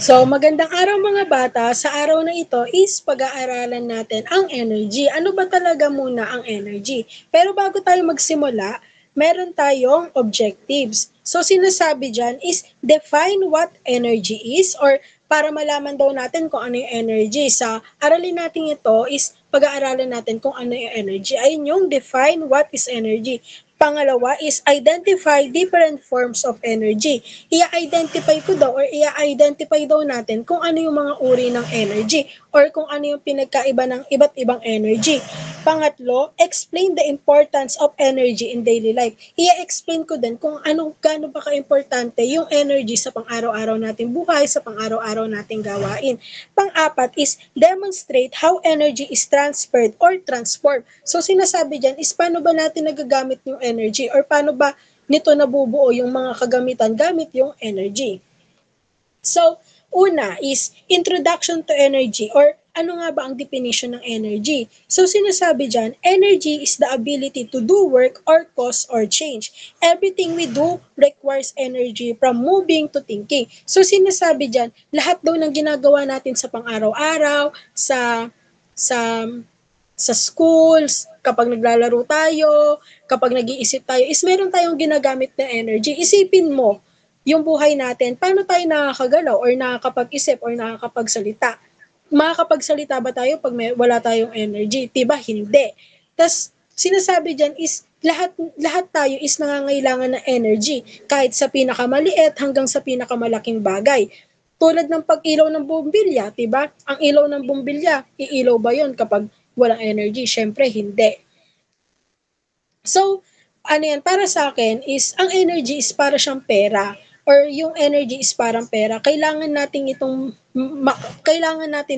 So, magandang araw mga bata. Sa araw na ito is pag-aaralan natin ang energy. Ano ba talaga muna ang energy? Pero bago tayo magsimula, meron tayong objectives. So, sinasabi dyan is define what energy is or para malaman daw natin kung ano yung energy. Sa aralin natin ito is pag-aaralan natin kung ano yung energy. Ayun yung define what is energy. Pangalawa is identify different forms of energy. I-identify ko daw or i-identify daw natin kung ano yung mga uri ng energy or kung ano yung pinagkaiba ng iba't ibang energy. Pangatlo, explain the importance of energy in daily life. I-explain ko din kung gaano ba ka-importante yung energy sa pang-araw-araw nating buhay, sa pang-araw-araw nating gawain. Pang-apat is demonstrate how energy is transferred or transformed. So sinasabi dyan is paano ba natin nagagamit yung energy or paano ba nito nabubuo yung mga kagamitan gamit yung energy. So, una is introduction to energy or ano nga ba ang definition ng energy? So, sinasabi dyan, energy is the ability to do work or cause or change. Everything we do requires energy from moving to thinking. So, sinasabi dyan, lahat daw ng ginagawa natin sa pang-araw-araw, sa sa schools, kapag naglalaro tayo, kapag nag-iisip tayo, is meron tayong ginagamit na energy. Isipin mo, yung buhay natin, paano tayo nakakagalaw or nakakapag-isip or nakakapagsalita? Makakapagsalita ba tayo pag wala tayong energy? Diba? Hindi. Tas sinasabi dyan is lahat tayo is nangangailangan ng energy kahit sa pinakamaliit hanggang sa pinakamalaking bagay. Tulad ng pag-ilaw ng bumbilya, 'di ba? Ang ilaw ng bumbilya, iilaw ba 'yon kapag walang energy? Syempre hindi. So, ano yan, para sa akin is, ang energy is para siyang pera or yung energy is parang pera. Kailangan natin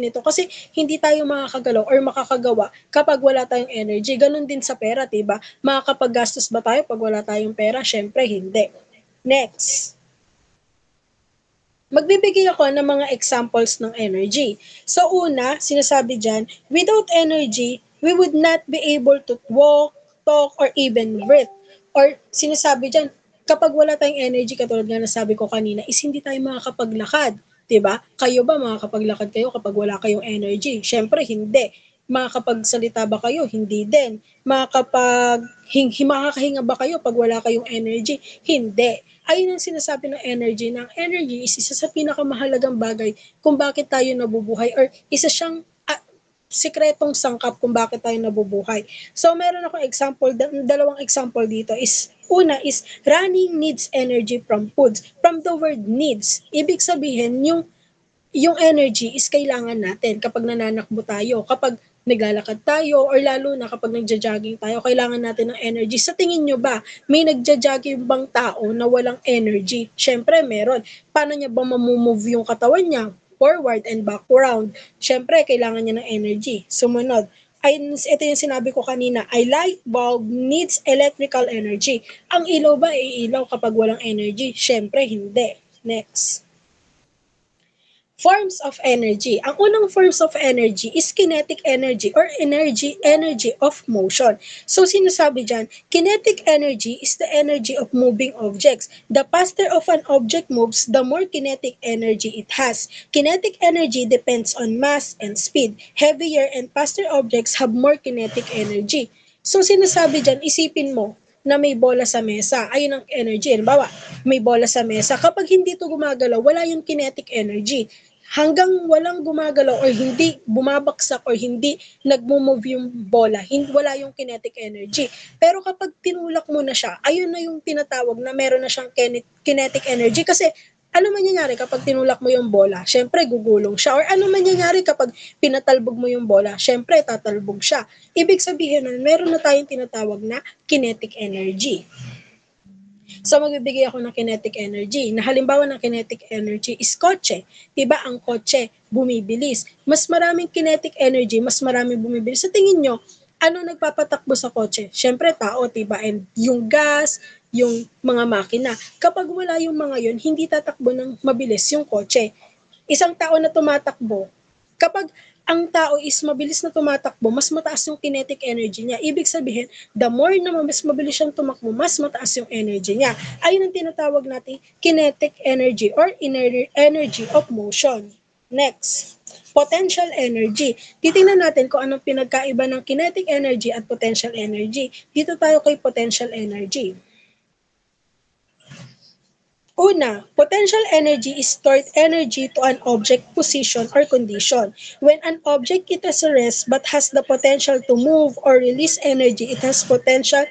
ito kasi hindi tayo makakagalaw or makakagawa kapag wala tayong energy. Ganun din sa pera, 'di ba? Makakapaggastos ba tayo pag wala tayong pera? Syempre hindi. Next. Magbibigay ako ng mga examples ng energy. So una, sinasabi dyan, without energy, we would not be able to walk, talk, or even breathe. Or sinasabi dyan, kapag wala tayong energy, katulad nga na sabi ko kanina, is hindi tayo makakapaglakad. 'Di ba? Kayo ba makakapaglakad kayo kapag wala kayong energy? Syempre hindi. Makakapagsalita ba kayo? Hindi din. Makakahinga ba kayo pag wala kayong energy? Hindi. Ayun ang sinasabi ng energy. Ng energy is isa sa pinakamahalagang bagay kung bakit tayo nabubuhay or isa siyang sikretong sangkap kung bakit tayo nabubuhay. So, meron akong example, dalawang example dito is, una is, running needs energy from foods. From the word needs, ibig sabihin, yung energy is kailangan natin kapag nananakbo tayo, kapag naglalakad tayo, or lalo na kapag nagja-jogging tayo, kailangan natin ng energy. Sa tingin nyo ba, may nagja-jogging bang tao na walang energy? Siyempre, meron. Paano niya ba mamumove yung katawan niya? Forward and backward. Siyempre, kailangan niya ng energy. Sumunod, ito yung sinabi ko kanina, a light bulb needs electrical energy. Ang ilaw ba iilaw kapag walang energy? Siyempre, hindi. Next. Forms of energy. Ang unang forms of energy is kinetic energy or energy of motion. So sinasabi dyan, kinetic energy is the energy of moving objects. The faster of an object moves, the more kinetic energy it has. Kinetic energy depends on mass and speed. Heavier and faster objects have more kinetic energy. So sinasabi dyan, isipin mo, na may bola sa mesa. Ayun ang energy. Halimbawa, may bola sa mesa. Kapag hindi ito gumagalaw, wala yung kinetic energy. Hanggang walang gumagalaw or hindi bumabaksak or hindi nagmo-move yung bola, wala yung kinetic energy. Pero kapag tinulak mo na siya, ayun na yung tinatawag na meron na siyang kinetic energy kasi ano mangyayari kapag tinulak mo yung bola? Siyempre, gugulong siya. Or ano mangyayari kapag pinatalbog mo yung bola? Siyempre, tatalbog siya. Ibig sabihin nun, meron na tayong tinatawag na kinetic energy. So, magbibigay ako ng kinetic energy. Na halimbawa ng kinetic energy is kotse. Diba ang kotse, bumibilis. Mas maraming kinetic energy, mas maraming bumibilis. Sa tingin nyo, ano nagpapatakbo sa kotse? Siyempre, tao, diba? And yung gas, yung mga makina. Kapag wala yung mga yun, hindi tatakbo ng mabilis yung kotse. Isang tao na tumatakbo, kapag ang tao is mabilis na tumatakbo, mas mataas yung kinetic energy niya. Ibig sabihin, the more na mas mabilis siyang tumakbo, mas mataas yung energy niya. Ayun ang tinatawag natin kinetic energy or energy of motion. Next, potential energy. Titingnan natin kung anong pinagkaiba ng kinetic energy at potential energy. Dito tayo kay potential energy. Una, potential energy is stored energy to an object, position, or condition. When an object is at rest but has the potential to move or release energy, it has potential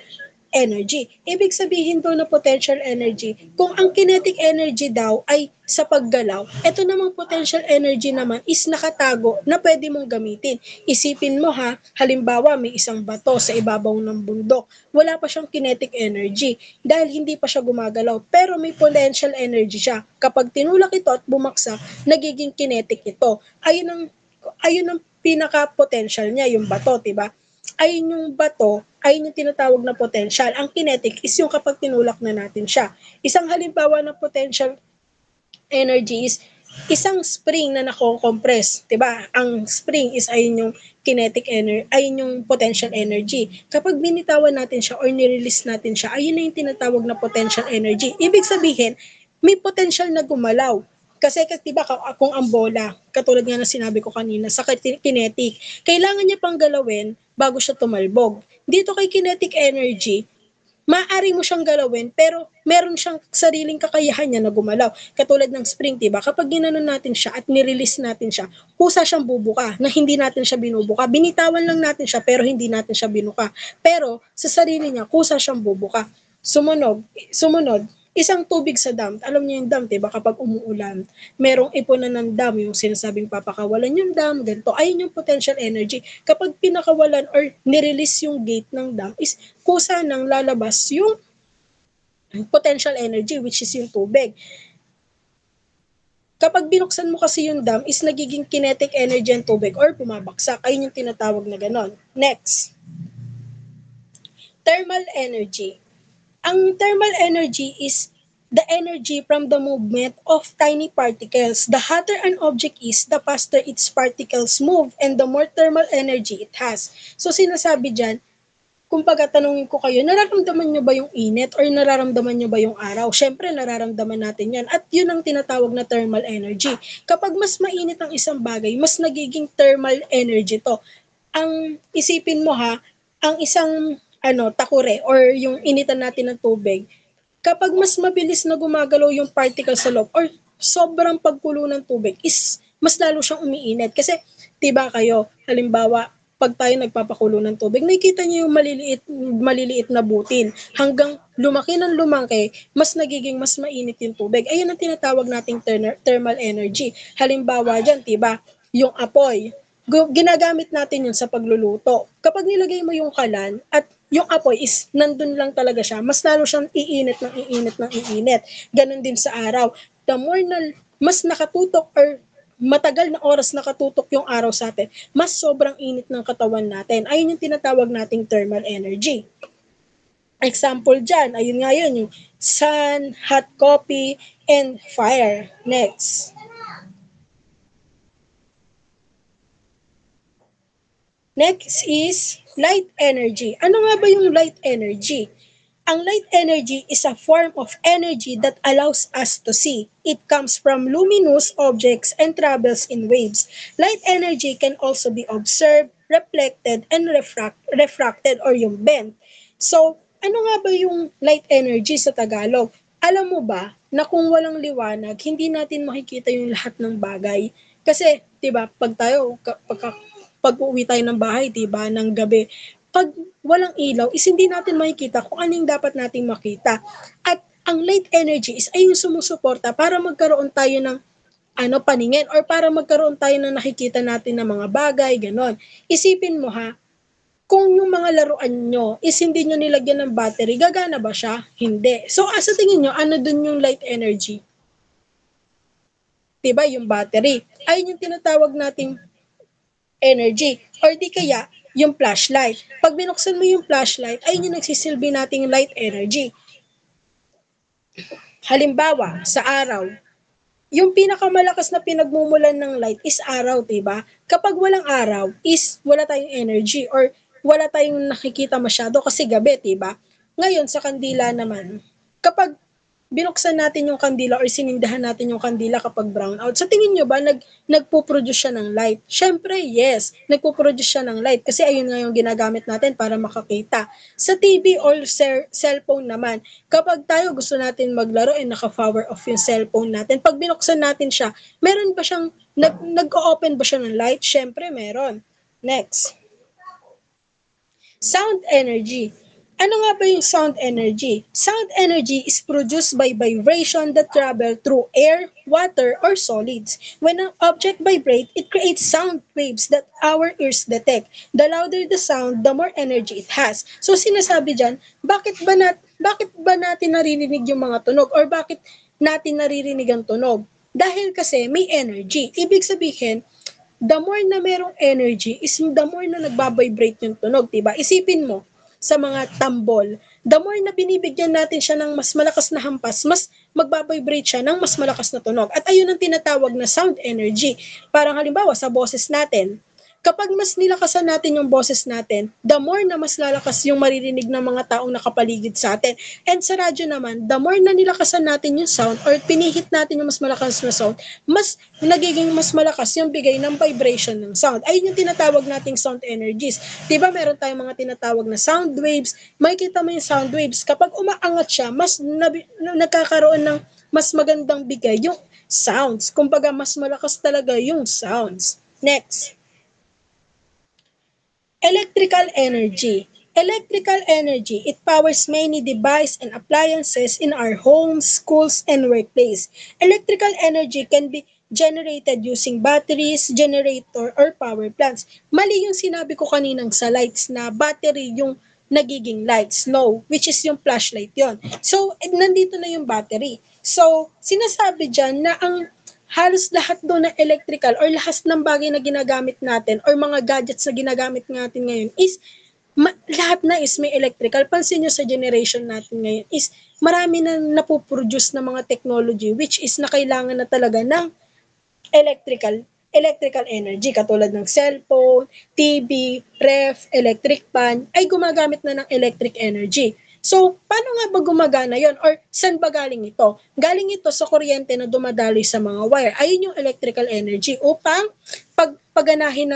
energy. Ibig sabihin daw na potential energy, kung ang kinetic energy daw ay sa paggalaw, ito namang potential energy naman is nakatago na pwede mong gamitin. Isipin mo ha, halimbawa may isang bato sa ibabaw ng bundok, wala pa siyang kinetic energy dahil hindi pa siya gumagalaw, pero may potential energy siya. Kapag tinulak ito at bumaksak, nagiging kinetic ito. Ayun ang pinaka-potential niya, yung bato, 'di ba? Ayun yung bato, ayun yung tinatawag na potential. Ang kinetic is yung kapag tinulak na natin siya. Isang halimbawa ng potential energy is isang spring na nako-compress, 'di ba? Ang spring is ayun yung kinetic energy, ayun yung potential energy. Kapag binitawan natin siya or ni-release natin siya, ayun na yung tinatawag na potential energy. Ibig sabihin, may potential na gumalaw. Kasi 'di ba kung ang bola, katulad nga ng sinabi ko kanina sa kinetic, kailangan niya pang galawin bago siya tumalbog. Dito kay kinetic energy, maaari mo siyang galawin pero meron siyang sariling kakayahan niya na gumalaw. Katulad ng spring, diba? Kapag ginanon natin siya at nirelease natin siya, kusa siyang bubuka na hindi natin siya binubuka. Binitawan lang natin siya pero hindi natin siya binuka. Pero sa sarili niya, kusa siyang bubuka. Sumunod, isang tubig sa dam. Alam niyo yung dam, diba? Kapag umuulan, merong ipunan ng dam, yung sinasabing papakawalan yung dam, ganito. Ayun yung potential energy. Kapag pinakawalan or nirelease yung gate ng dam, is kusa nang lalabas yung potential energy, which is yung tubig. Kapag binuksan mo kasi yung dam, is nagiging kinetic energy ang tubig or bumabaksak. Ayun yung tinatawag na ganon. Next, thermal energy. Ang thermal energy is the energy from the movement of tiny particles. The hotter an object is, the faster its particles move and the more thermal energy it has. So sinasabi dyan, kumbaga tanungin ko kayo, nararamdaman nyo ba yung init or nararamdaman nyo ba yung araw? Siyempre, nararamdaman natin yan. At yun ang tinatawag na thermal energy. Kapag mas mainit ang isang bagay, mas nagiging thermal energy to. Ang isipin mo ha, ang isang takure or yung initan natin ng tubig, kapag mas mabilis na gumagalaw yung particle sa loob or sobrang pagkulo ng tubig is mas lalo siyang umiinit. Kasi, diba kayo, halimbawa, pag tayo nagpapakulo ng tubig, nakikita niyo yung maliliit na butil. Hanggang lumaki ng lumaki, mas nagiging mas mainit yung tubig. Ayun ang tinatawag nating thermal energy. Halimbawa dyan, diba, yung apoy, ginagamit natin yun sa pagluluto. Kapag nilagay mo yung kalan at yung apoy is nandun lang talaga siya, mas lalo siyang iinit ng iinit ng iinit. Ganon din sa araw. The more na mas nakatutok or matagal na oras nakatutok yung araw sa atin, mas sobrang init ng katawan natin. Ayun yung tinatawag nating thermal energy. Example dyan, ayun nga yun, yung sun, hot coffee, and fire. Next. Next is light energy. Ano nga ba yung light energy? Ang light energy is a form of energy that allows us to see. It comes from luminous objects and travels in waves. Light energy can also be observed, reflected, and refracted or yung bent. So, ano nga ba yung light energy sa Tagalog? Alam mo ba na kung walang liwanag, hindi natin makikita yung lahat ng bagay? Kasi, 'di ba, pag uwi tayo ng bahay, 'di ba, ng gabi, pag walang ilaw, is hindi natin makikita kung ano yung dapat nating makita. At ang light energy is ay yung sumusuporta para magkaroon tayo ng paningin or para magkaroon tayo ng nakikita natin ng mga bagay, ganon. Isipin mo ha, kung yung mga laruan nyo is hindi nyo nilagyan ng battery, gagana ba siya? Hindi. So, sa tingin nyo, ano dun yung light energy? Diba, yung battery. Ayun yung tinatawag nating energy. Or di kaya, yung flashlight. Pag binuksan mo yung flashlight, ayun yung nagsisilbi nating light energy. Halimbawa, sa araw, yung pinakamalakas na pinagmumulan ng light is araw, 'di ba? Kapag walang araw is wala tayong energy or wala tayong nakikita masyado kasi gabi, 'di ba? Ngayon sa kandila naman, kapag binuksan natin yung kandila or sinindahan natin yung kandila kapag brown out, sa tingin nyo ba nagpo-produce siya ng light? Syempre, yes, nagpo-produce siya ng light kasi ayun nga yung ginagamit natin para makakita. Sa TV or cellphone naman, kapag tayo gusto natin maglaro and naka-power off yung cellphone natin, pag binuksan natin siya, meron ba siyang, nag-open ba siya ng light? Syempre, meron. Next. Sound energy. Ano nga ba yung sound energy? Sound energy is produced by vibration that travel through air, water, or solids. When an object vibrates, it creates sound waves that our ears detect. The louder the sound, the more energy it has. So sinasabi dyan, bakit ba natin naririnig yung mga tunog or bakit natin naririnig ang tunog? Dahil kasi may energy. Ibig sabihin, the more na merong energy is the more na nagbabibrate yung tunog, diba? Isipin mo, sa mga tambol, the more na binibigyan natin siya ng mas malakas na hampas, mas magbabibrate siya ng mas malakas na tunog. At ayun ang tinatawag na sound energy. Parang halimbawa sa boses natin, kapag mas nilakasan natin yung boses natin, the more na mas lalakas yung maririnig ng mga taong nakapaligid sa atin. And sa radyo naman, the more na nilakasan natin yung sound or pinihit natin yung mas malakas na sound, mas nagiging mas malakas yung bigay ng vibration ng sound. Ayun yung tinatawag nating sound energies. Diba meron tayong mga tinatawag na sound waves, makikita mo yung sound waves, kapag umaangat siya, mas nagkakaroon ng mas magandang bigay yung sounds. Kumbaga, mas malakas talaga yung sounds. Next. Electrical energy. Electrical energy, it powers many devices and appliances in our homes, schools, and workplace. Electrical energy can be generated using batteries, generator, or power plants. Mali yung sinabi ko kaninang sa lights na battery yung nagiging lights. No, which is yung flashlight yon. So, nandito na yung battery. So, sinasabi dyan na ang halos lahat doon na electrical or lahat ng bagay na ginagamit natin or mga gadgets na ginagamit natin ngayon is lahat na is may electrical. Pansin nyo sa generation natin ngayon is marami na napoproduce na mga technology which is na kailangan na talaga ng electrical energy katulad ng cellphone, TV, ref, electric fan ay gumagamit na ng electric energy. So, paano nga ba gumagana yon or saan ba galing ito? Galing ito sa kuryente na dumadaloy sa mga wire. Ayun yung electrical energy upang paganahin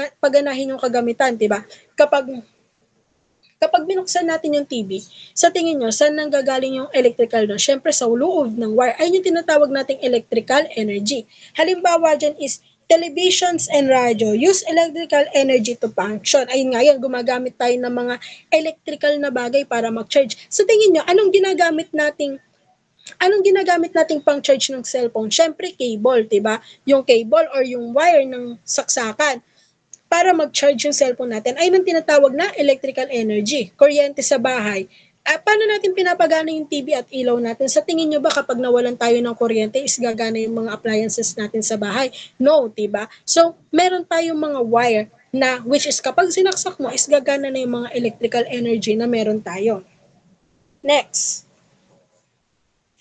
yung kagamitan, 'di ba? Kapag binuksan natin yung TV, sa tingin nyo, saan nanggagaling yung electrical doon? Siyempre, sa loob ng wire. Ayun yung tinatawag nating electrical energy. Halimbawa dyan is televisions and radio use electrical energy to function. Ayun nga yun, gumagamit tayo ng mga electrical na bagay para mag-charge. Sa tingin nyo, anong ginagamit nating pang-charge ng cellphone? Siyempre, cable, 'di ba? Yung cable or yung wire ng saksakan para mag-charge yung cellphone natin ay nang tinatawag na electrical energy, kuryente sa bahay. Paano natin pinapagana yung TV at ilaw natin? Sa tingin nyo ba kapag nawalan tayo ng kuryente is gagana yung mga appliances natin sa bahay? No, diba? So, meron tayong mga wire na which is kapag sinaksak mo is gagana na yung mga electrical energy na meron tayo. Next.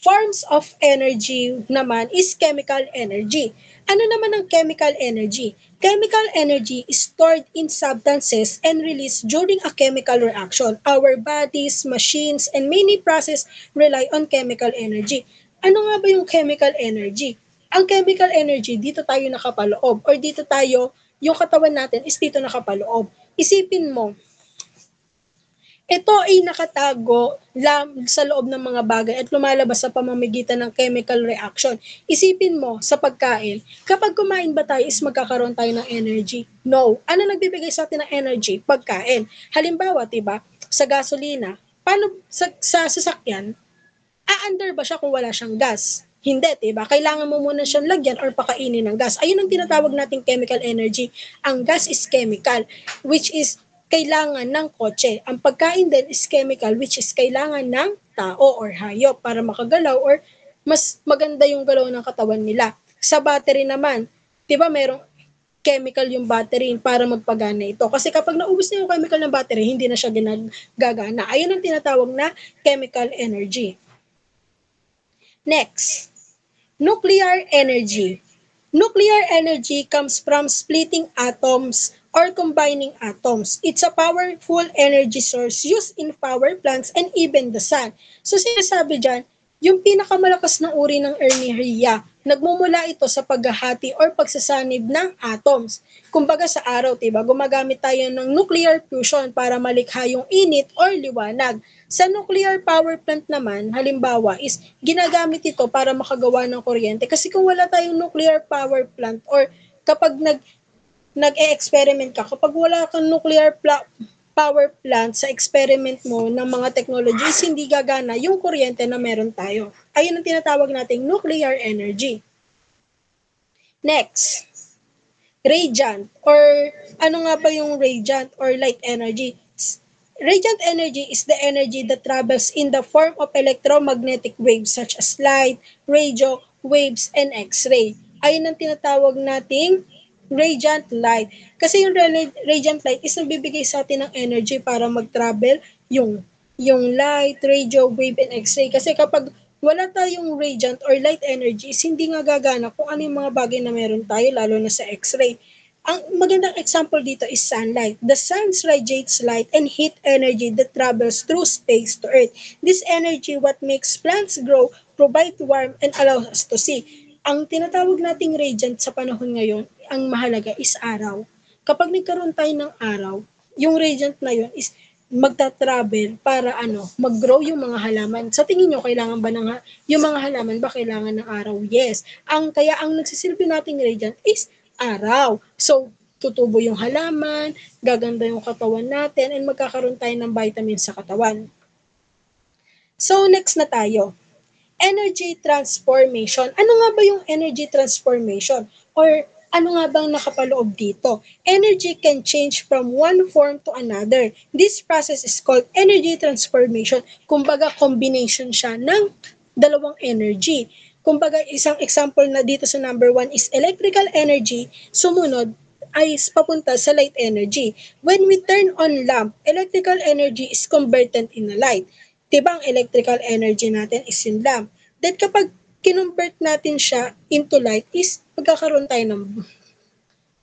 Forms of energy naman is chemical energy. Ano naman ang chemical energy? Chemical energy is stored in substances and released during a chemical reaction. Our bodies, machines, and many processes rely on chemical energy. Ano nga ba yung chemical energy? Ang chemical energy, dito tayo nakapaloob or dito tayo, yung katawan natin is dito nakapaloob. Isipin mo, ito ay nakatago sa loob ng mga bagay at lumalabas sa pamamagitan ng chemical reaction. Isipin mo sa pagkain, kapag kumain ba tayo is magkakaroon tayo ng energy? No. Ano nagbibigay sa atin ng energy? Pagkain. Halimbawa, 'di ba, sa gasolina, paano sa sasakyan, aandar ba siya kung wala siyang gas? Hindi, 'di ba? Kailangan mo muna siyang lagyan or pakainin ng gas. Ayun ang tinatawag nating chemical energy. Ang gas is chemical, which is kailangan ng kotse. Ang pagkain din is chemical, which is kailangan ng tao or hayop para makagalaw or mas maganda yung galaw ng katawan nila. Sa battery naman, 'di ba merong chemical yung battery para magpagana ito. Kasi kapag naubos na yung chemical ng battery, hindi na siya gagana. Ayun ang tinatawag na chemical energy. Next. Nuclear energy. Nuclear energy comes from splitting atoms or combining atoms. It's a powerful energy source used in power plants and even the sun. So sinasabi dyan, yung pinakamalakas na uri ng enerhiya, nagmumula ito sa paghahati or pagsasanib ng atoms. Kumbaga sa araw, diba, gumagamit tayo ng nuclear fusion para malikha yung init or liwanag. Sa nuclear power plant naman, halimbawa, is ginagamit ito para makagawa ng kuryente. Kasi kung wala tayong nuclear power plant or kapag nag-e-experiment ka, kapag wala kang power plant sa experiment mo ng mga technologies, hindi gagana yung kuryente na meron tayo. Ayun ang tinatawag nating nuclear energy. Next, radiant or ano nga ba yung radiant or light energy? Radiant energy is the energy that travels in the form of electromagnetic waves such as light, radio, waves, and X-ray. Ayun ang tinatawag nating radiant light. Kasi yung radiant light is nagbibigay sa atin ng energy para mag-travel yung light, radio, wave, and X-ray. Kasi kapag wala tayong radiant or light energy, is hindi nga gagana kung ano yung mga bagay na meron tayo, lalo na sa X-ray. Ang magandang example dito is sunlight. The sun radiates light and heat energy that travels through space to Earth. This energy what makes plants grow, provide warmth, and allows us to see. Ang tinatawag nating radiant sa panahon ngayon, ang mahalaga is araw. Kapag nagkaroon tayo ng araw, yung radiant na yun is magta-travel para mag-grow yung mga halaman. Sa tingin nyo, kailangan ba yung mga halaman ba kailangan ng araw? Yes. Kaya ang nagsisilbi nating radiant is araw. So, tutubo yung halaman, gaganda yung katawan natin, and magkakaroon tayo ng vitamins sa katawan. So, next na tayo. Energy transformation. Ano nga ba yung energy transformation? Or ano nga bang nakapaloob dito? Energy can change from one form to another. This process is called energy transformation. Kumbaga, combination siya ng dalawang energy. Kumbaga, isang example na dito sa number 1 is electrical energy, sumunod ay papunta sa light energy. When we turn on lamp, electrical energy is converted in a light. Diba ang electrical energy natin is yung lamp. Then kapag kinonvert natin siya into light is magkakaroon tayo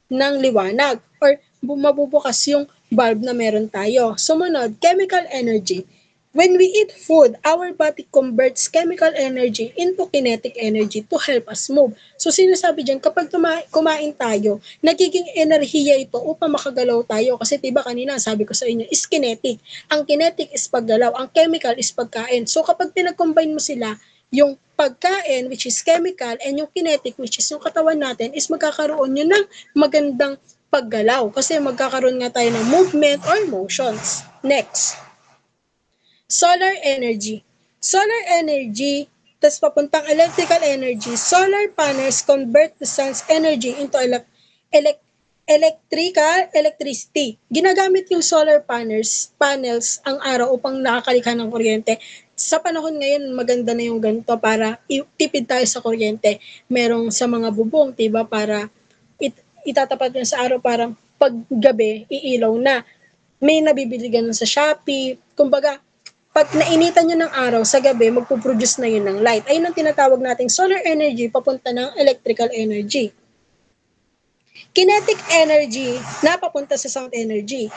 ng liwanag or mabubukas yung bulb na meron tayo. Sumunod, chemical energy. When we eat food, our body converts chemical energy into kinetic energy to help us move. So sinasabi dyan, kapag kumain tayo, nagiging enerhiya ito upang makagalaw tayo. Kasi diba kanina, sabi ko sa inyo, is kinetic. Ang kinetic is paggalaw, ang chemical is pagkain. So kapag pinag-combine mo sila, yung pagkain, which is chemical, and yung kinetic, which is yung katawan natin, is magkakaroon yun ng magandang paggalaw. Kasi magkakaroon nga tayo ng movement or motions. Next. Solar energy. Solar energy, tas papuntang electrical energy. Solar panels convert the sun's energy into electricity. Ginagamit yung solar panels ang araw upang nakakalika ng kuryente. Sa panahon ngayon, maganda na yung ganito para tipid tayo sa kuryente. Merong sa mga bubong, diba, para itatapat yun sa araw para paggabi, iilaw na. May nabibili ganun sa Shopee. Kumbaga, pag nainitan nyo ng araw, sa gabi, magpuproduce na yun ng light. Ayun ang tinatawag nating solar energy papunta ng electrical energy. Kinetic energy na papunta sa sound energy.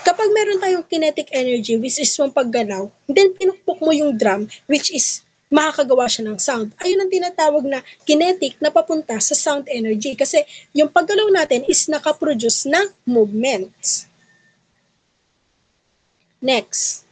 Kapag meron tayong kinetic energy, which is yung paggalaw, then pinukpok mo yung drum, which is makakagawa siya ng sound. Ayun ang tinatawag na kinetic na papunta sa sound energy. Kasi yung paggalaw natin is nakaproduce ng movements. Next.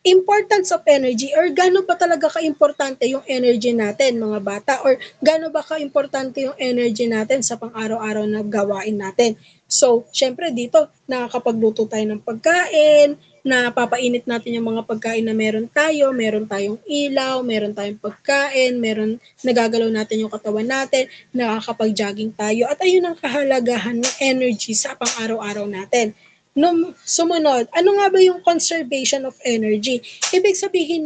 Importance of energy or gaano ba talaga ka-importante yung energy natin mga bata or gaano ba ka-importante yung energy natin sa pang-araw-araw na gawain natin. So, syempre dito, nakakapagluto tayo ng pagkain, napapainit natin yung mga pagkain na meron tayong ilaw, meron tayong pagkain, nagagalaw natin yung katawan natin, nakakapag-jogging tayo, at ayun ang kahalagahan ng energy sa pang-araw-araw natin. Sumunod, ano nga ba yung conservation of energy? Ibig sabihin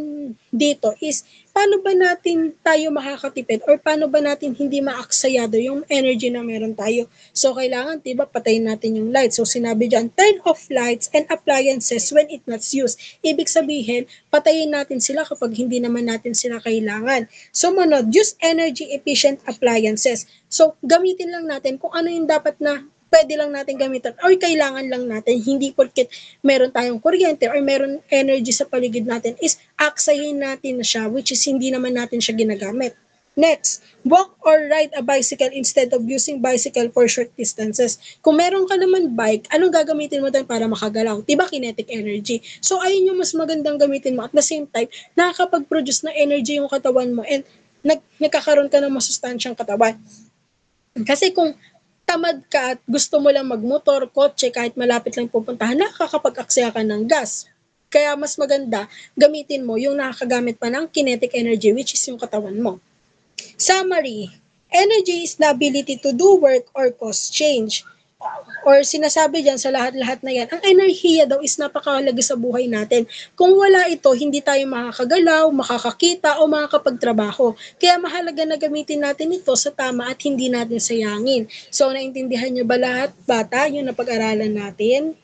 dito is, paano ba natin tayo makakatipid or paano ba natin hindi maaksayado yung energy na meron tayo? So, kailangan, diba, patayin natin yung lights. So, sinabi dyan, turn off lights and appliances when it's not used. Ibig sabihin, patayin natin sila kapag hindi naman natin sila kailangan. Sumunod, use energy efficient appliances. So, gamitin lang natin kung ano yung dapat na pwede lang natin gamitin or kailangan lang natin, hindi porket meron tayong kuryente or meron energy sa paligid natin is aksayin natin na siya, which is hindi naman natin siya ginagamit. Next, walk or ride a bicycle instead of using bicycle for short distances. Kung meron ka naman bike, anong gagamitin mo doon para makagalaw? Diba kinetic energy? So, ayun yung mas magandang gamitin mo. At the same time, nakakapag-produce ng energy yung katawan mo and nagkakaroon ka ng masustansyang katawan. Kasi kung tamad ka at gusto mo lang magmotor, kotse, kahit malapit lang pupuntahan, nakakapag-aksaya ka ng gas. Kaya mas maganda, gamitin mo yung nakakagamit pa ng kinetic energy, which is yung katawan mo. Summary, energy is the ability to do work or cause change. Or sinasabi dyan sa lahat-lahat na yan, ang enerhiya daw is napakahalaga sa buhay natin. Kung wala ito, hindi tayo makakagalaw, makakakita, o makakapagtrabaho. Kaya mahalaga na gamitin natin ito sa tama at hindi natin sayangin. So, naintindihan nyo ba lahat, bata, yung napag-aralan natin?